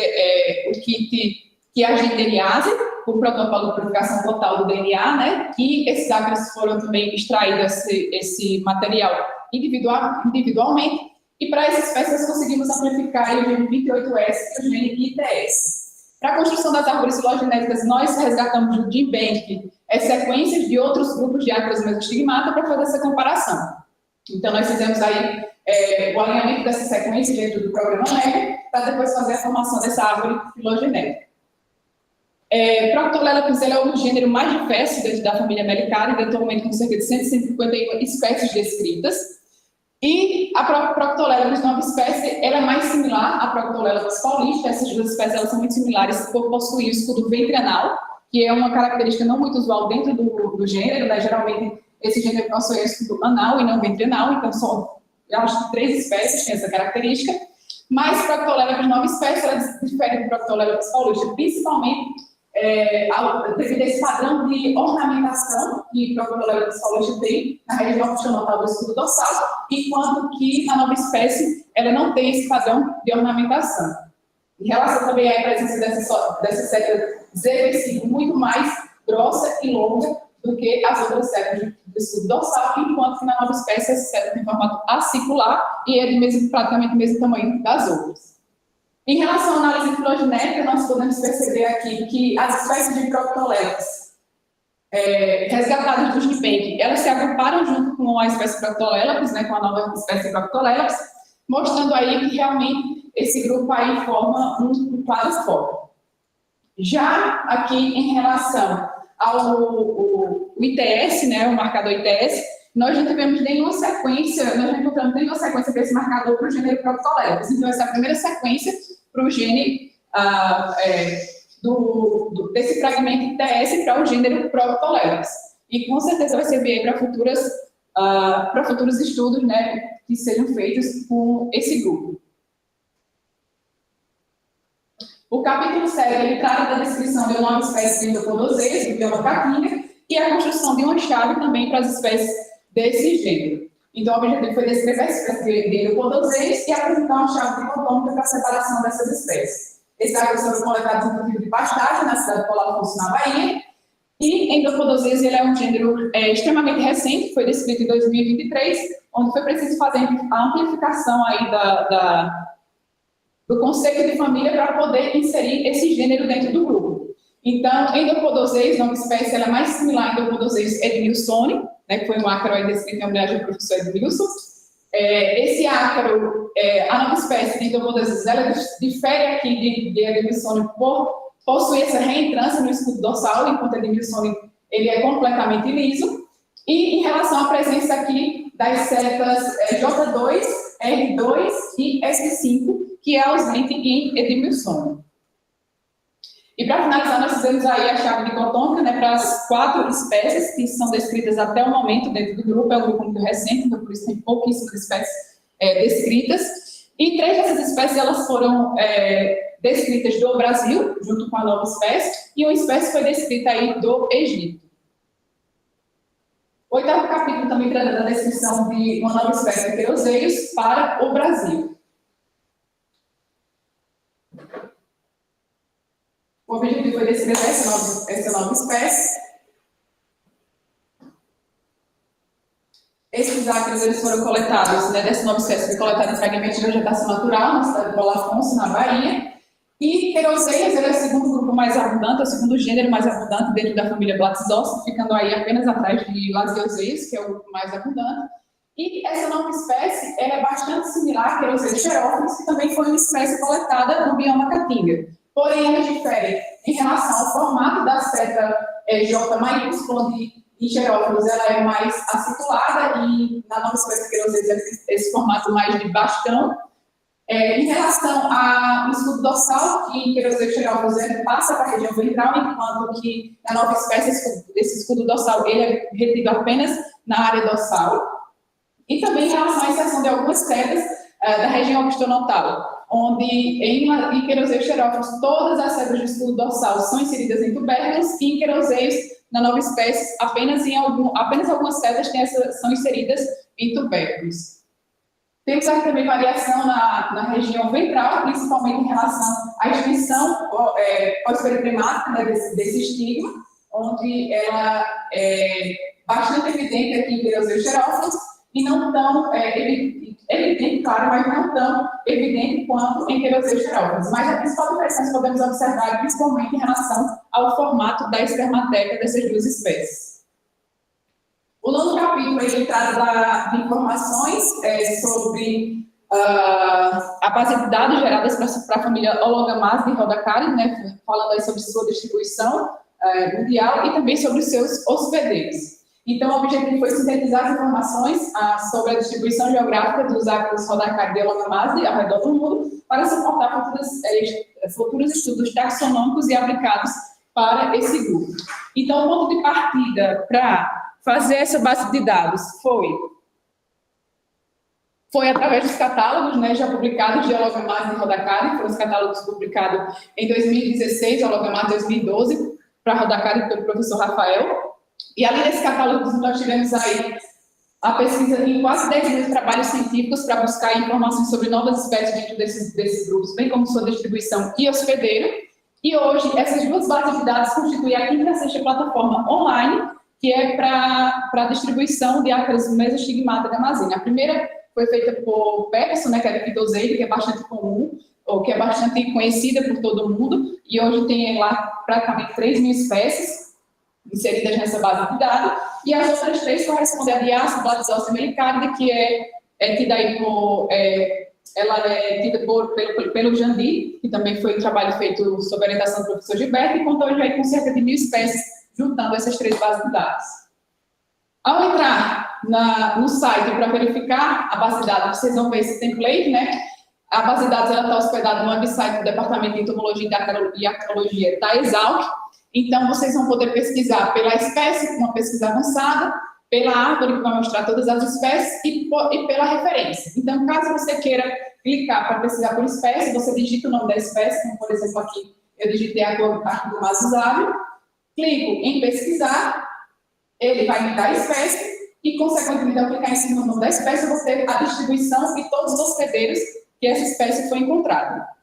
que é a genderiase, o protocolo de purificação total do DNA, né? Que esses ácaros foram também extraídos esse material individualmente, e para essas espécies conseguimos amplificar o gene 28S e o gene ITS. Para a construção das árvores filogenéticas, nós resgatamos do GenBank sequências de outros grupos de ácaros mesostigmata para fazer essa comparação. Então, nós fizemos aí o alinhamento dessa sequência dentro do programa MEG, para depois fazer a formação dessa árvore filogenética. Proctolelapis é o gênero mais diverso dentro da família Melicaridae, atualmente com cerca de 151 espécies descritas. E a Proctolelapis nova espécie, ela é mais similar à Proctolelapis paulista. Essas duas espécies elas são muito similares por possuir o escudo ventranal, que é uma característica não muito usual dentro do gênero, né? Geralmente esse gênero possui o escudo anal e não ventranal, então só, eu acho que 3 espécies têm essa característica. Mas Proctolelapis nova espécie, ela difere do Proctolelapis paulista, principalmente devido a esse padrão de ornamentação que o Proctolelapis paulista tem na região opcional do escudo dorsal, enquanto que na nova espécie ela não tem esse padrão de ornamentação. Em relação também à presença dessa seta Z-versigo muito mais grossa e longa do que as outras setas do escudo dorsal, enquanto que na nova espécie essa seta tem formato acicular e é praticamente o mesmo tamanho das outras. Em relação à análise filogenética, nós podemos perceber aqui que as espécies de Proctolelapis resgatadas do GenBank, elas se agruparam junto com a espécie Proctolelapis, né, com a nova espécie Proctolelapis, mostrando aí que realmente esse grupo aí forma um quadro foco. Já aqui em relação ao ITS, né, o marcador ITS, nós não tivemos nenhuma sequência, nós não encontramos nenhuma sequência desse marcador para o gênero Proctolelapis. Então, essa é a primeira sequência para o gene desse fragmento ITS para o gênero Proctolelapis. E com certeza vai servir para futuros estudos, né, que sejam feitos com esse grupo. O capítulo 7, ele trata da descrição de uma nova espécie de Endopodoseias, do bioma Caatinga, e a construção de uma chave também para as espécies desse gênero. Então, o objetivo foi descrever a espécie de Endopodoseias e apresentar uma chave dicotômica para a separação dessas espécies. Esses águas foram coletados em cultivo de pastagem na cidade de Paulo Afonso, na Bahia, e Endopodoseias ele é um gênero extremamente recente, foi descrito em 2023, onde foi preciso fazer a amplificação aí do conceito de família para poder inserir esse gênero dentro do grupo. Então, Endopodoseias, nova espécie, ela é mais similar a Endopodoseias edmilsoni, né, que foi um ácaro descrito em homenagem ao professor Edmilson. Esse ácaro, a nova espécie de Endopodoseias, ela difere aqui de Edmilsoni por possuir essa reentrância no escudo dorsal, enquanto Edmilsoni ele é completamente liso. E em relação à presença aqui das setas J2, R2 e S5, que é ausente em Edmilsoni. E para finalizar, nós fizemos aí a chave dicotômica, né, para as 4 espécies que são descritas até o momento dentro do grupo, é um grupo muito recente, então por isso tem pouquíssimas espécies descritas. E 3 dessas espécies elas foram descritas do Brasil, junto com a nova espécie, e uma espécie foi descrita aí do Egito. O 8º capítulo também trata da descrição de uma nova espécie de queroseiros para o Brasil. O objetivo foi descrever essa nova espécie. Esses ácaros eles foram coletados, né, dessa nova espécie, foi coletada em fragmentos de vegetação natural, na cidade de Paulo Afonso, na Bahia. E queroseias ele é o segundo grupo mais abundante, é o segundo gênero mais abundante dentro da família Blattizócea, ficando aí apenas atrás de Lasioseias, que é o grupo mais abundante. E essa nova espécie ela é bastante similar a Queroseias xerófilos, que também foi uma espécie coletada no bioma Caatinga. Porém, ela difere em relação ao formato da seta J maiúscula, onde em xerófilos ela é mais aciculada e na nova espécie Queroseias esse formato mais de bastão. Em relação ao escudo dorsal, que em Queroseias xerófilos ele passa para a região ventral, enquanto que na nova espécie esse escudo dorsal ele é retido apenas na área dorsal. E também em relação à inserção de algumas setas da região opcionotal, onde em Queroseias xerófilos todas as setas do escudo dorsal são inseridas em tubérculos, e em Queroseias, na nova espécie, apenas algumas setas são inseridas em tubérculos. Temos aqui também variação na região ventral, principalmente em relação à extensão pós-periplemática, né, desse estigma, onde ela é bastante evidente aqui em Pterozoeus e não tão evidente, claro, mas não tão evidente quanto em Pterozoeus. Mas a principal diferença que podemos observar, principalmente em relação ao formato da espermateca dessas duas espécies. O nono capítulo ele trata de informações sobre a base de dados geradas para a família Ologamasse de Rhodocarides, né, falando aí sobre sua distribuição mundial e também sobre os seus hospedeiros. Então, o objetivo foi sintetizar as informações sobre a distribuição geográfica dos ácaros Rhodocarides de Ologamasse ao redor do mundo para suportar futuros estudos taxonômicos e aplicados para esse grupo. Então, o ponto de partida para fazer essa base de dados foi através dos catálogos, né, já publicados de Ologamasse e Rhodocarides, foram os catálogos publicados em 2016, Ologamasse 2012, para Rhodocarides pelo professor Rafael. E além desse catálogo, nós tivemos aí a pesquisa em quase 10 mil trabalhos científicos para buscar informações sobre novas espécies dentro desses grupos, bem como sua distribuição e hospedeiro. E hoje, essas duas bases de dados constituem a quinta e sexta plataforma online, que é para a distribuição de ácaros mesostigmata da Amazônia. A primeira foi feita por Peterson, né, que é de Phytosalia, que é bastante comum, ou que é bastante conhecida por todo mundo, e hoje tem lá praticamente 3 mil espécies inseridas nessa base de dados, e as outras 3 correspondem a Diaspora, Bladisócia melicárida, que é tida aí ela é tida pelo Jandi, que também foi um trabalho feito sob a orientação do professor Gilberto, e contou já aí com cerca de 1.000 espécies, juntando essas 3 bases de dados. Ao entrar no site para verificar a base de dados, vocês vão ver esse template, né? A base de dados está hospedada no website do Departamento de Entomologia e Acarologia da Exalc. Então, vocês vão poder pesquisar pela espécie, uma pesquisa avançada, pela árvore, que vai mostrar todas as espécies, e pela referência. Então, caso você queira clicar para pesquisar por espécie, você digita o nome da espécie, como, por exemplo, aqui eu digitei a cor do mais usável, clico em pesquisar, ele vai me dar a espécie, e, consequentemente, ao clicar em cima do nome da espécie, eu vou ter a distribuição e todos os hospedeiros que essa espécie foi encontrada.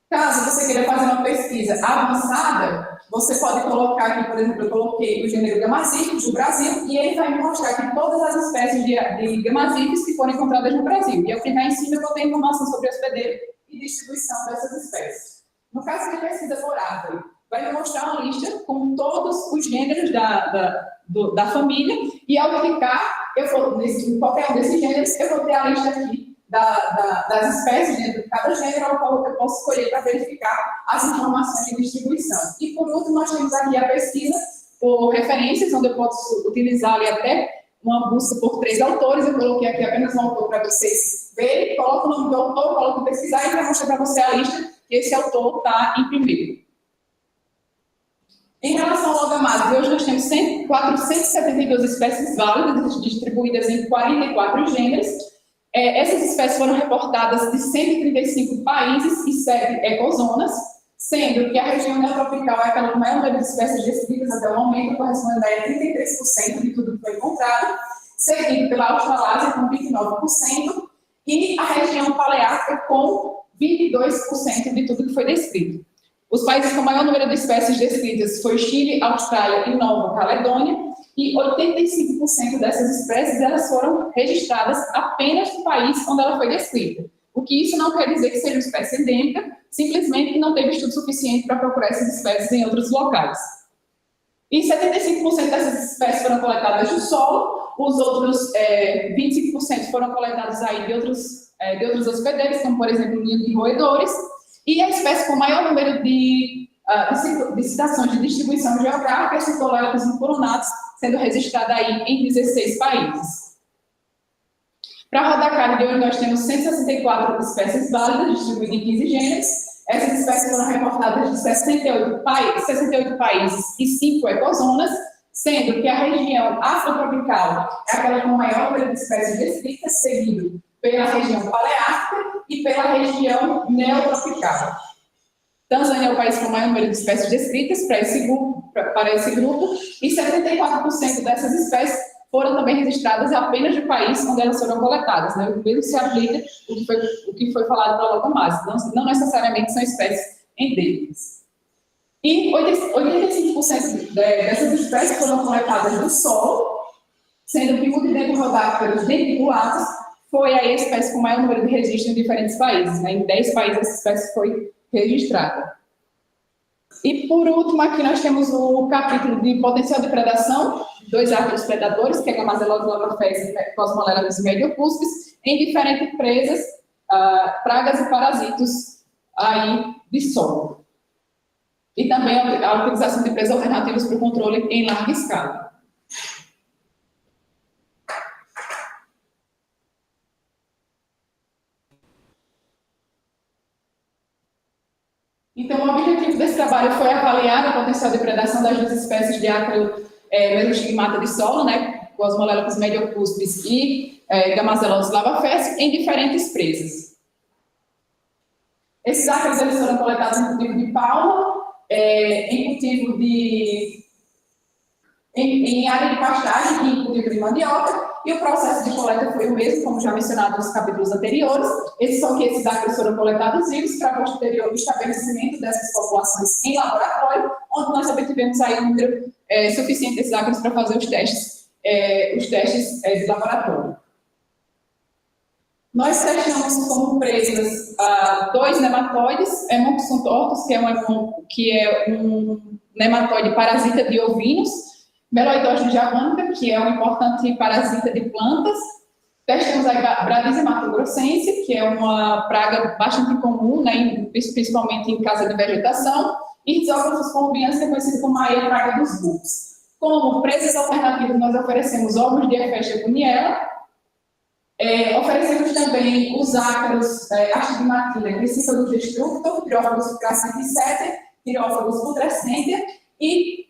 Caso você queira fazer uma pesquisa avançada, você pode colocar aqui, por exemplo, eu coloquei o gênero Gamazípis do Brasil, e ele vai me mostrar aqui todas as espécies de Gamazípis que foram encontradas no Brasil. E ao clicar em cima, eu vou ter informação sobre hospedeiro e distribuição dessas espécies. No caso de pesquisa por árvore, vai me mostrar uma lista com todos os gêneros da família, e ao clicar, em qualquer um desses gêneros, eu vou ter a lista aqui das espécies dentro de cada gênero, ao qual eu posso escolher para verificar as informações de distribuição. E, por último, nós temos aqui a pesquisa por referências, onde eu posso utilizar ali até uma busca por 3 autores. Eu coloquei aqui apenas um autor para vocês verem, coloco o nome do autor, coloco em pesquisar e vai mostrar para você a lista que esse autor está em primeiro. Em relação ao Ologamasse, hoje nós temos 472 espécies válidas, distribuídas em 44 gêneros. Essas espécies foram reportadas de 135 países e 7 ecozonas, sendo que a região neotropical é aquela com maior número de espécies descritas até o momento, correspondendo a 33% de tudo que foi encontrado, seguido pela Australásia com 29%, e a região paleártica com 22% de tudo que foi descrito. Os países com maior número de espécies descritas foi Chile, Austrália e Nova Caledônia, e 85% dessas espécies elas foram registradas apenas no país onde ela foi descrita. O que isso não quer dizer que seja uma espécie endêmica, simplesmente que não teve estudo suficiente para procurar essas espécies em outros locais. E 75% dessas espécies foram coletadas do solo, os outros 25% foram coletados aí de outros hospedeiros, como, por exemplo, ninho de roedores, e a espécie com maior número de citações de distribuição geográfica, esses colélicos incoronados, sendo registrada aí em 16 países. Para a Rhodocarides, hoje nós temos 164 espécies válidas, distribuídas em 15 gêneros. Essas espécies foram reportadas de 68 países e 5 ecozonas, sendo que a região afrotropical é aquela com maior número de espécies descritas, seguido pela região paleártica e pela região neotropical. Tanzânia é o país com maior número de espécies descritas para esse grupo, e 74% dessas espécies foram também registradas apenas no país onde elas foram coletadas, né? O mesmo se aplica o que foi falado pela Locomase, não necessariamente são espécies endêmicas. E 85% dessas espécies foram coletadas do solo, sendo que o Multidendrodáctylos denticulatus foi a espécie com maior número de registros em diferentes países, né? Em 10 países essa espécie foi registrada. E, por último, aqui nós temos o capítulo de potencial de predação, 2 ácaros predadores, que é a Gamazelose lavafés e Cosmoleros mediocuspis, em diferentes presas, pragas e parasitos aí de solo. E também a utilização de presas alternativas para o controle em larga escala. Então, o objetivo desse trabalho foi avaliar o potencial de predação das 2 espécies de ácaro mesostigmata de solo, né, Cosmoleros mediocuspis e Gamazelose lavafés, em diferentes presas. Esses ácaros eles foram coletados em cultivo de palma, em cultivo em área de pastagem e em cultivo de mandioca, e o processo de coleta foi o mesmo, como já mencionado nos capítulos anteriores. Esses ácaros foram coletados vivos para posterior estabelecimento dessas populações em laboratório, onde nós obtivemos aí um número suficiente desses ácaros para fazer os testes de laboratório. Nós testamos como presas 2 nematóides, Hemopsis tortus, que é um nematóide parasita de ovinos, Meloidógeno javanica, que é um importante parasita de plantas. Testamos a Bradissia matogrossense, que é uma praga bastante comum, né, principalmente em casa de vegetação, e Rhizographus columbianus, que é conhecido como a praga dos bulbos. Como presas alternativas, nós oferecemos ovos de Ephestia guniella, oferecemos também os ácaros Astigmatina, Crisíphodus destructor, Thyrophilus crassidiceter, Thyrophilus putrescentia, e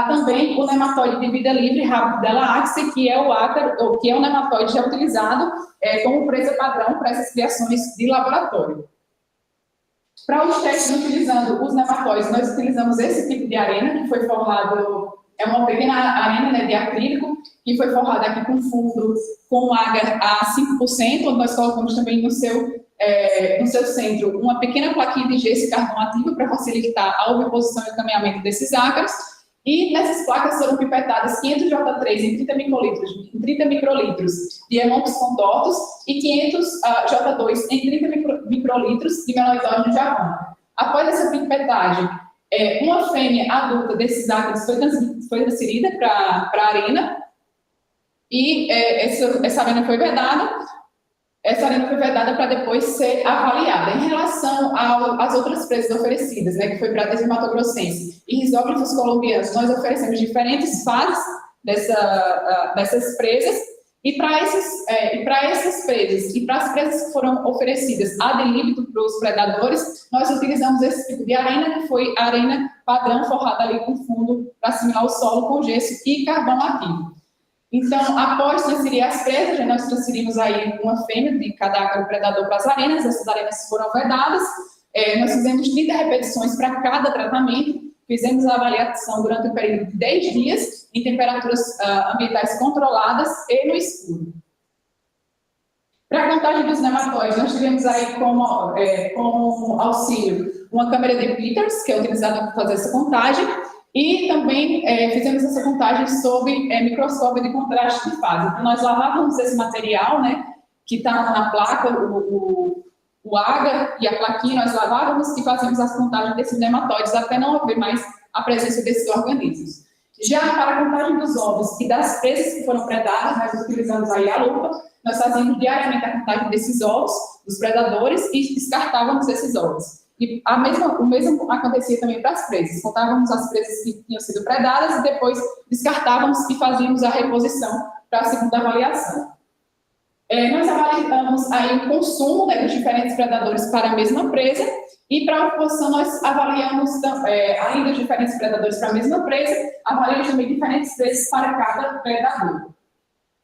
também o nematóide de vida livre, Rhabdella axe, que é o nematóide já utilizado como presa padrão para essas criações de laboratório. Para os testes utilizando os nematóides, nós utilizamos esse tipo de arena, que foi forrado, é uma pequena arena, né, de acrílico, que foi forrada aqui com fundo com agar a 5%, onde nós colocamos também no seu centro uma pequena plaquinha de gesso e carvão ativo para facilitar a oviposição e encaminhamento desses ácaros. E nessas placas foram pipetadas 500 J3 em 30 microlitros de Hemopsis tortus e 500 J2 em 30 microlitros de Meloidógeno javanica. Após essa pipetagem, uma fêmea adulta desses ácaros foi transferida para a arena e essa arena foi vedada. Essa arena foi vedada para depois ser avaliada. Em relação às outras presas oferecidas, né, que foi Bradissia matogrossense e Rhizographus columbianus, nós oferecemos diferentes fases dessas presas, e para essas presas e para as presas que foram oferecidas ad libitum para os predadores, nós utilizamos esse tipo de arena, que foi a arena padrão forrada ali com fundo para assimilar o solo com gesso e carvão ativo. Então, após transferir as presas, nós transferimos aí uma fêmea de cada ácaro predador para as arenas, essas arenas foram vedadas, nós fizemos 30 repetições para cada tratamento, fizemos a avaliação durante um período de 10 dias, em temperaturas ambientais controladas e no escuro. Para a contagem dos nematóides, nós tivemos aí como auxílio uma câmera de Peters, que é utilizada para fazer essa contagem, e também fizemos essa contagem sob microscópio de contraste de fase. Então, nós lavávamos esse material, né, que está na placa, o agar e a plaquinha, nós lavávamos e fazíamos as contagens desses nematóides até não haver mais a presença desses organismos. Já para a contagem dos ovos e das presas que foram predadas, nós utilizamos aí a lupa, nós fazíamos diariamente a contagem desses ovos, dos predadores, e descartávamos esses ovos. E o mesmo acontecia também para as presas. Contávamos as presas que tinham sido predadas e depois descartávamos e fazíamos a reposição para a segunda avaliação. Nós avaliamos aí o consumo, né, dos diferentes predadores para a mesma presa, e para a oposição nós avaliamos, além dos diferentes predadores para a mesma presa, avaliamos também diferentes presas para cada predador.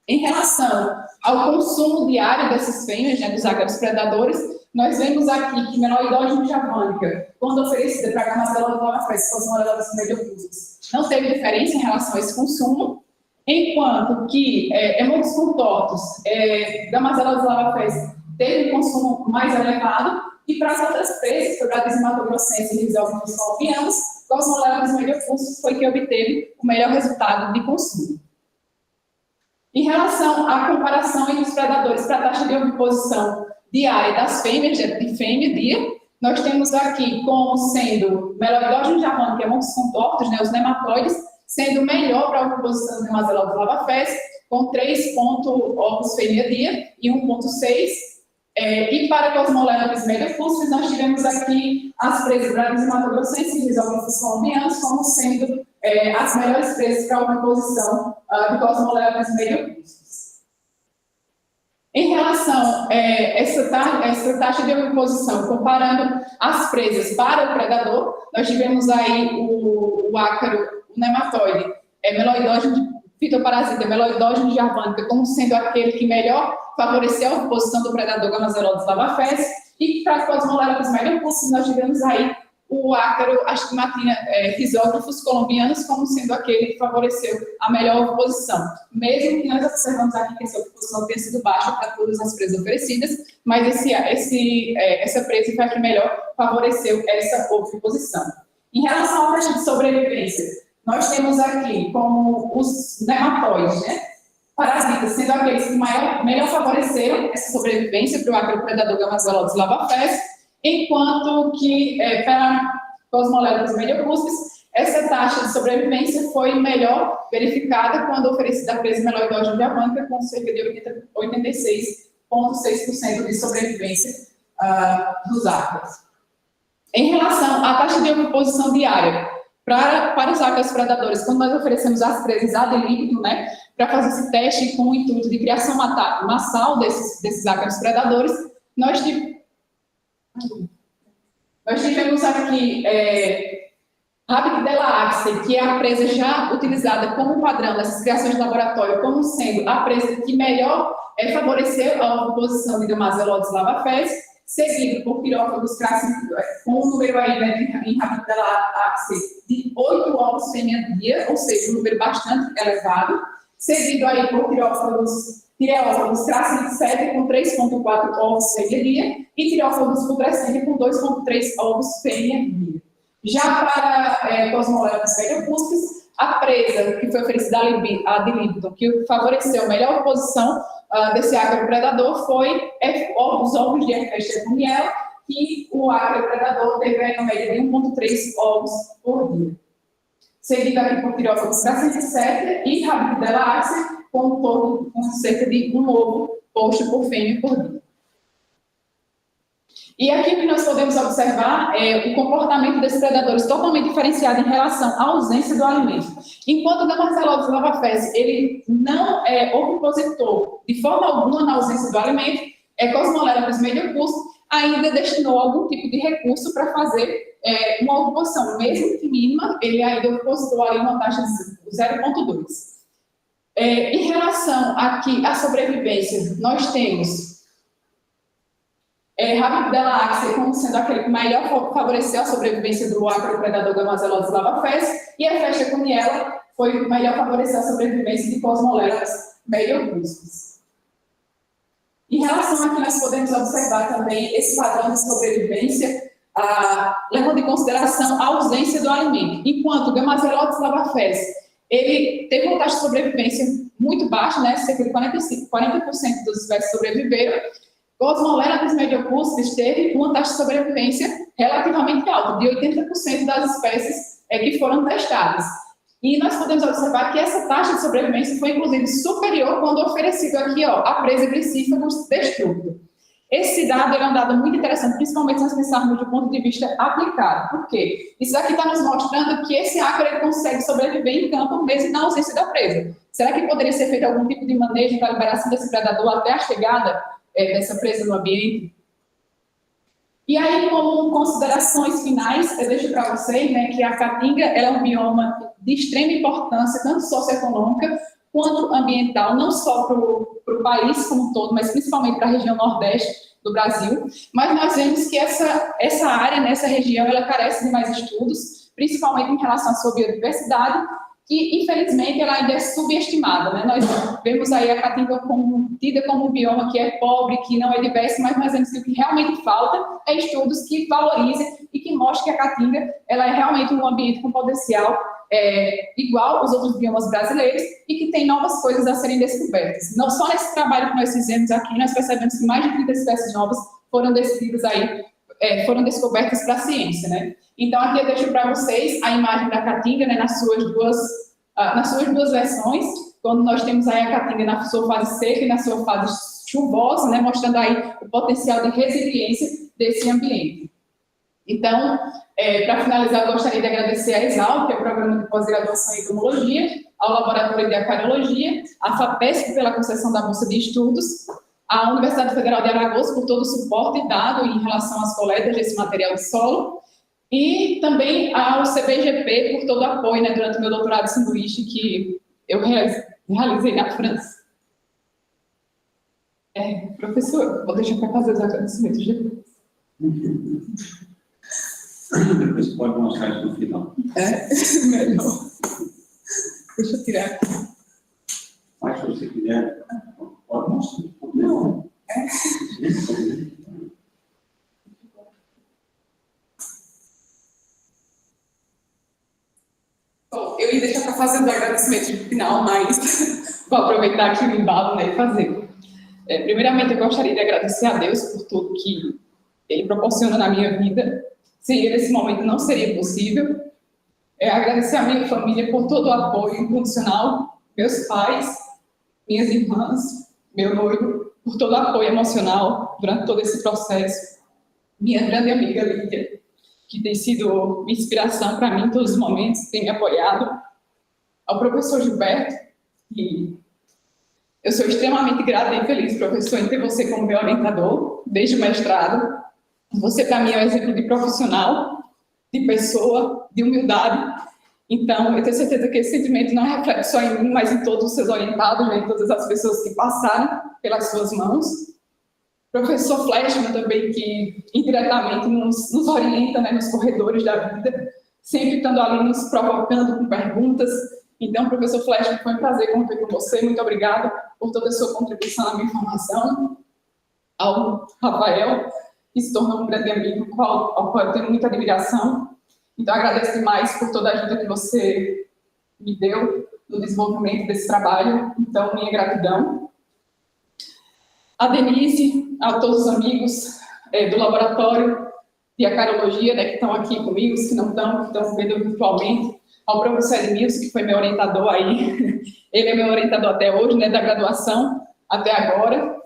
Em relação ao consumo diário dessas fêmeas, né, dos ácaros predadores, nós vemos aqui que Meloidógeno javanica, quando oferecida para Gamazelose lavafés, Cosmoleros mediocuspis, não teve diferença em relação a esse consumo. enquanto que Montes Contortos, Gamazela dos Lavafés, teve um consumo mais elevado, e para as outras presas, foi Brasília, Mato Grossense e Risógrafos Colombianos, Cosmoleros Mediocursos foi que obteve o melhor resultado de consumo. Em relação à comparação entre os predadores para a taxa de oviposição diária das fêmeas, de fêmea-dia, nós temos aqui como sendo Meloidógenes javana, que é Montes Contortos, né, os nematóides, sendo melhor para a oviposição de Gamazela dos Lavafés, com 3 ovos fêmea-dia e 1,6. E para Cosmoleros Mediocursos, nós tivemos aqui as presas Brasília, Mato Grossense e Risógrafos Colombianos como sendo as melhores presas para a oviposição de Cosmoleros Mediocursos. Em relação a essa taxa de oviposição, comparando as presas para o predador, nós tivemos aí o ácaro, o nematóide, Meloidógeno fitoparasita, Meloidógeno javânica, como sendo aquele que melhor favoreceu a oviposição do predador Gamazela dos Lavafés, e para Cosmoleros Mediocursos, nós tivemos aí o ácaro Astigmatina Risógrafos Colombianos como sendo aquele que favoreceu a melhor oviposição. Mesmo que nós observamos aqui que essa oviposição tenha sido baixa para todas as presas oferecidas, mas essa presa foi a que melhor favoreceu essa oviposição. Em relação à taxa de sobrevivência, nós temos aqui como os nematóides, né? Parasitas, sendo aqueles que melhor favoreceram essa sobrevivência para o ácaro predador Gamazela dos Lavafés, enquanto que para Cosmoleros Mediocursos, essa taxa de sobrevivência foi melhor verificada quando oferecida a presa Meloidógeno javânica, com cerca de 86,6% de sobrevivência dos ácaros. Em relação à taxa de oviposição diária, para os ácaros predadores, quando nós oferecemos as presas ad libitum, né, para fazer esse teste com o intuito de criação massal desses ácaros predadores, nós tivemos aqui Rabidella axi, que é a presa já utilizada como padrão dessas criações de laboratório, como sendo a presa que melhor favoreceu a oviposição de Gamazela dos Lavafés, seguido por Pirófagos crassicida, com um número aí, né, em Rabidella axi de 8 ovos fêmea-dia, ou seja, um número bastante elevado, seguido aí por Tireófagos crassicida com 3,4 ovos fêmea-dia e Tireófagos putrescente com 2,3 ovos fêmea-dia. Já para Cosmoleros Mediocursos, a presa que foi oferecida ad libitum, que favoreceu a melhor oposição desse ácaro predador, foi os ovos de Echeverria, que o ácaro predador teve aí, na média de 1,3 ovos por dia. Seguido aqui por Tireófagos crassicida e Rabidella axi, com cerca de 1 ovo posto por fêmea por dia. E aqui o que nós podemos observar é o comportamento desses predadores totalmente diferenciado em relação à ausência do alimento. Enquanto o Gamazela dos Lavafés, ele não ovipositou de forma alguma na ausência do alimento, Cosmoleros Mediocursos ainda destinou algum tipo de recurso para fazer uma oviposição, mesmo que mínima, ele ainda ovipositou aí uma taxa de 0,2. Em relação aqui à sobrevivência, nós temos Rabidella axi como sendo aquele que melhor favoreceu a sobrevivência do ácaro predador Gamazela dos Lavafés, e a Flechtoconiella foi o melhor favorecer a sobrevivência de Cosmoleros Mediocursos. Em relação aqui, nós podemos observar também esse padrão de sobrevivência, levando em consideração a ausência do alimento. Enquanto o Gamazela dos Lavafés, ele teve uma taxa de sobrevivência muito baixa, né, cerca de 40% das espécies sobreviveram. Cosmoleros Mediocursos teve uma taxa de sobrevivência relativamente alta, de 80% das espécies que foram testadas. E nós podemos observar que essa taxa de sobrevivência foi, inclusive, superior quando oferecido aqui, ó, a presa Glyciphagos destructor. Esse dado é um dado muito interessante, principalmente se nós pensarmos do ponto de vista aplicado. Por quê? Isso aqui está nos mostrando que esse ácaro ele consegue sobreviver em campo mesmo na ausência da presa. Será que poderia ser feito algum tipo de manejo para a liberação desse predador até a chegada dessa presa no ambiente? E aí, como considerações finais, eu deixo para vocês, né, que a Caatinga é um bioma de extrema importância, tanto socioeconômica quanto ambiental, não só para o país como um todo, mas principalmente para a região nordeste do Brasil. Mas nós vemos que essa área, nessa região, ela carece de mais estudos, principalmente em relação à sua biodiversidade, que, infelizmente, ela ainda é subestimada, né? Nós vemos aí a caatinga tida como um bioma que é pobre, que não é diverso, mas nós vemos que o que realmente falta é estudos que valorizem e que mostrem que a caatinga ela é realmente um ambiente com potencial igual aos outros biomas brasileiros e que tem novas coisas a serem descobertas. Não só nesse trabalho que nós fizemos aqui, nós percebemos que mais de 30 espécies novas foram descritas aí, foram descobertas para a ciência, né? Então, aqui eu deixo para vocês a imagem da caatinga, né, nas suas duas versões, quando nós temos aí a caatinga na sua fase seca e na sua fase chuvosa, né, mostrando aí o potencial de resiliência desse ambiente. Então, para finalizar, eu gostaria de agradecer a ESAL, que é o Programa de Pós-Graduação em Entomologia, ao Laboratório de Acariologia, à FAPESP pela concessão da Bolsa de Estudos, à Universidade Federal de Alagoas por todo o suporte dado em relação às coletas desse material de solo, e também ao CBGP por todo o apoio, né, durante o meu doutorado de sanduíche que eu realizei na França. Professor, vou deixar para fazer os agradecimentos depois. Depois você pode mostrar isso no final. Melhor. Deixa eu tirar aqui. Mas se você quiser, pode mostrar. Não. Bom, eu ia deixar para fazer os agradecimentos no final, mas vou aproveitar aqui o embalo, né, e fazer. Primeiramente, eu gostaria de agradecer a Deus por tudo que Ele proporciona na minha vida. Sem Ele, esse momento não seria possível. Agradecer a minha família por todo o apoio incondicional, meus pais, minhas irmãs, meu noivo, por todo o apoio emocional durante todo esse processo. Minha grande amiga Lídia, que tem sido uma inspiração para mim em todos os momentos, tem me apoiado. Ao professor Gilberto, que eu sou extremamente grata e feliz, professor, em ter você como meu orientador, desde o mestrado. Você, para mim, é um exemplo de profissional, de pessoa, de humildade. Então, eu tenho certeza que esse sentimento não reflete só em mim, mas em todos os seus orientados, né, em todas as pessoas que passaram pelas suas mãos. Professor Fleshman também, que indiretamente nos orienta, né, nos corredores da vida, sempre estando ali nos provocando com perguntas. Então, professor Fleshman, foi um prazer conviver com você. Muito obrigada por toda a sua contribuição na minha formação. Ao Rafael, que se tornou um grande amigo, ao qual eu tenho muita admiração. Então, agradeço demais por toda a ajuda que você me deu no desenvolvimento desse trabalho. Então, minha gratidão. A Denise, a todos os amigos do laboratório de acariologia, né, que estão aqui comigo, os que não estão, que estão vendo virtualmente. Ao professor Edmilson, que foi meu orientador aí. Ele é meu orientador até hoje, né, da graduação até agora.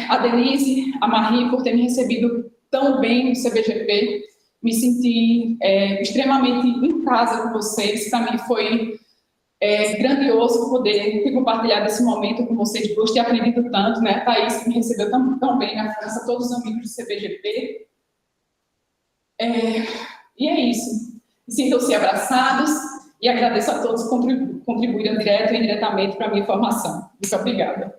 A Denise, a Marie, por ter me recebido tão bem no CBGP. Me senti extremamente em casa com vocês. Para mim foi grandioso poder ter compartilhado esse momento com vocês, por ter aprendido tanto, né? A Thaís, que me recebeu tão bem na França, todos os amigos do CBGP. E é isso. Sintam-se abraçados e agradeço a todos que contribuíram direto e indiretamente para a minha formação. Muito obrigada.